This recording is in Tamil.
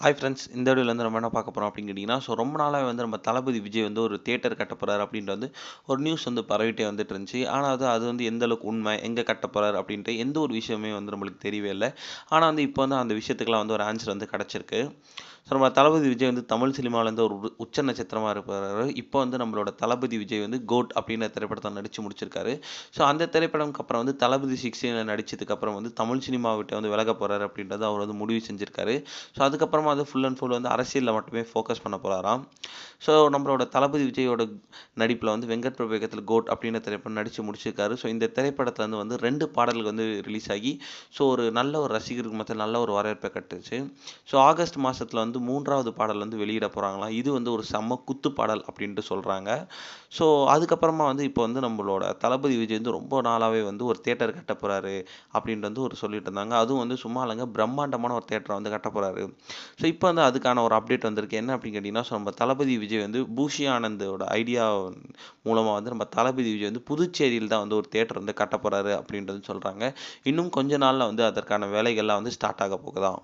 Hi friends. இந்த வீடியோல வந்து நம்ம என்ன பார்க்க போறோம் அப்படின்னு கேட்டிங்கன்னா, ரொம்ப நாளாவே வந்து நம்ம தளபதி விஜய் வந்து ஒரு தியேட்டர் கட்டப் போறாரு அப்படின்ட்டு வந்து ஒரு நியூஸ் வந்து பரவிட்டே வந்துட்டு இருந்துச்சு. ஆனா அது வந்து எந்த அளவுக்கு உண்மை, எங்க கட்டப் போறாரு அப்படின்ட்டு எந்த ஒரு விஷயமே வந்து நம்மளுக்கு தெரியவே இல்ல. ஆனா வந்து இப்போ வந்து அந்த விஷயத்துக்கெல்லாம் வந்து ஒரு ஆன்சர் வந்து கிடைச்சிருக்கு. நம்ம தளபதி விஜய் வந்து தமிழ் சினிமால இருந்து ஒரு உச்ச நட்சத்திரமா இருப்பாரு. இப்போ வந்து நம்மளோட தளபதி விஜய் வந்து கோட் அப்படின்ற திரைப்படத்த நடிச்சு முடிச்சிருக்காரு. அந்த திரைப்படம்க்கு அப்புறம் வந்து தளபதி 16ல நடிச்சதுக்கு அப்புறம் வந்து தமிழ் சினிமாவ விட்டு வந்து விலகப் போறாரு அப்படின்றத அவர் வந்து முடிவு செஞ்சிருக்காரு. அதுக்கப்புறமா வந்து ஃபுல் அண்ட் ஃபுல் வந்து அரசியல்ல மட்டுமே ஃபோக்கஸ் பண்ண போறாராம். நம்மளோட தளபதி விஜயோட நடிப்புல வந்து வெங்கட் பிரபு இயக்கத்துல கோட் அப்படின்ற திரைப்படம் நடிச்சு முடிச்சிருக்காரு. இந்த திரைப்படத்துல வந்து 2 பாடல்கள் வந்து ரிலீஸ் ஆகி, ஒரு நல்ல ஒரு ரசிகருக்கு மத்தியில நல்ல ஒரு வரவேற்பை கட்டுச்சு. ஆகஸ்ட் மாசத்துல வந்து 3வது பாடல் வந்து வெளியிட போறாங்களாம். இது வந்து ஒரு செம்ம குத்து பாடல் அப்படின்ட்டு சொல்றாங்க. ஸோ அதுக்கப்புறமா வந்து இப்போ வந்து நம்மளோட தளபதி விஜய் வந்து ரொம்ப நாளாவே வந்து ஒரு தியேட்டர் கட்டப் போறாரு அப்படின்ட்டு வந்து ஒரு சொல்லிட்டு இருந்தாங்க. அதுவும் வந்து சும்மா இல்லங்க, பிரம்மாண்டமான ஒரு தியேட்டர வந்து கட்டப் போறாரு. இப்போ வந்து அதுக்கான ஒரு அப்டேட் வந்திருக்கு. என்ன அப்படின்னு கேட்டீங்கன்னா, நம்ம தளபதி விஜய் வந்து பூஷி ஆனந்தோட ஐடியா மூலமா வந்து நம்ம தளபதி விஜய் வந்து புதுச்சேரியில தான் வந்து ஒரு தியேட்டர் வந்து கட்டப் போறாரு அப்படின்றது சொல்றாங்க. இன்னும் கொஞ்ச நாள்ல வந்து அதற்கான வேலைகள்லாம் வந்து ஸ்டார்ட் ஆக போகுதாம்.